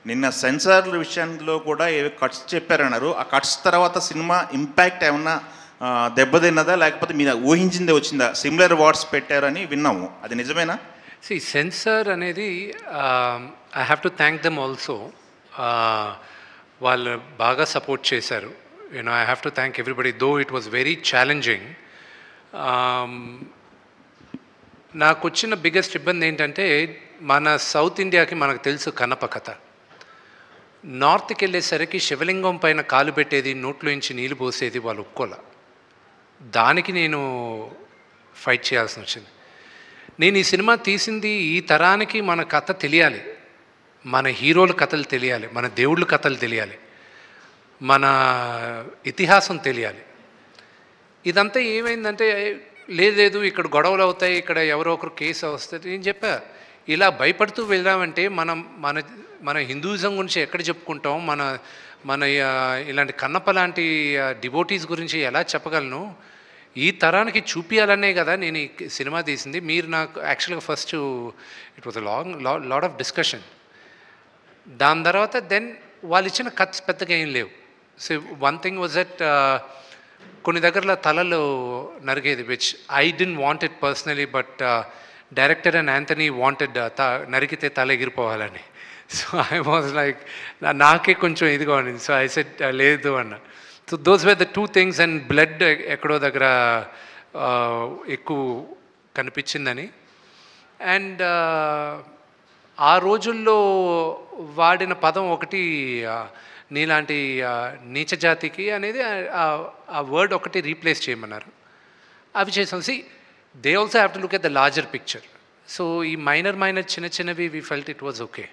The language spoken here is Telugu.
నిన్న సెన్సార్ల విషయంలో కూడా ఏవో కట్స్ చెప్పారన్నారు. ఆ కట్స్ తర్వాత సినిమా ఇంపాక్ట్ ఏమన్నా దెబ్బతిన్నదా, లేకపోతే మీరు ఊహించిందే వచ్చిందా? సిమిలర్ వర్డ్స్ పెట్టారని విన్నాము, అది నిజమేనా? సెన్సార్ అనేది I have to thank them also. వాళ్ళు బాగా సపోర్ట్ చేశారు. I have to thank everybody, though it was very challenging. నాకు వచ్చిన బిగ్గెస్ట్ ఇబ్బంది ఏంటంటే, మన సౌత్ ఇండియాకి మనకు తెలుసు కన్నప్ప కథ. నార్త్కి వెళ్ళేసరికి శివలింగం పైన కాలు పెట్టేది, నోట్లోంచి నీళ్ళు పోసేది వాళ్ళు ఒప్పుకోలే. దానికి నేను ఫైట్ చేయాల్సి వచ్చింది. నేను ఈ సినిమా తీసింది ఈ తరానికి మన కథ తెలియాలి, మన హీరోల కథలు తెలియాలి, మన దేవుళ్ళ కథలు తెలియాలి, మన ఇతిహాసం తెలియాలి. ఇదంతా ఏమైందంటే, లేదు ఇక్కడ గొడవలు అవుతాయి, ఇక్కడ ఎవరో ఒకరు కేసు వస్తుంది. నేను చెప్పా, ఇలా భయపడుతూ వెళ్ళామంటే మనం మన మన హిందూయిజం గురించి ఎక్కడ చెప్పుకుంటాం, మన మన ఇలాంటి కన్నప్ప లాంటి డివోటీస్ గురించి ఎలా చెప్పగలను? ఈ తరానికి చూపించాలనే కదా నేను ఈ సినిమా తీసింది. మీరు నాకు యాక్చువల్గా first it was lot of discussion. దాని తర్వాత దెన్ వాళ్ళు ఇచ్చిన కట్స్ పెద్దగా ఏం లేవు. So one thing was that కొన్ని దగ్గరలో తలలు నరిగేది, which I don't want it personally, but director and Anthony wanted నరికితే తల ఎగిరిపోవాలని. సో ఐ వాజ్ లైక్, నాకే కొంచెం ఇదిగా ఉండింది. సో ఐ సెడ్ లేదు అన్న. So those were the 2 things. And blood ఎక్కడో దగ్గర ఎక్కువ కనిపించిందని. అండ్ ఆ రోజుల్లో వాడిన పదం ఒకటి, నీలాంటి నీచ జాతికి అనేది ఆ వర్డ్ ఒకటి రీప్లేస్ చేయమన్నారు. అవి చేసాం. They also have to look at the larger picture. So ఈ మైనర్ చిన్న చిన్నవి we felt it was okay.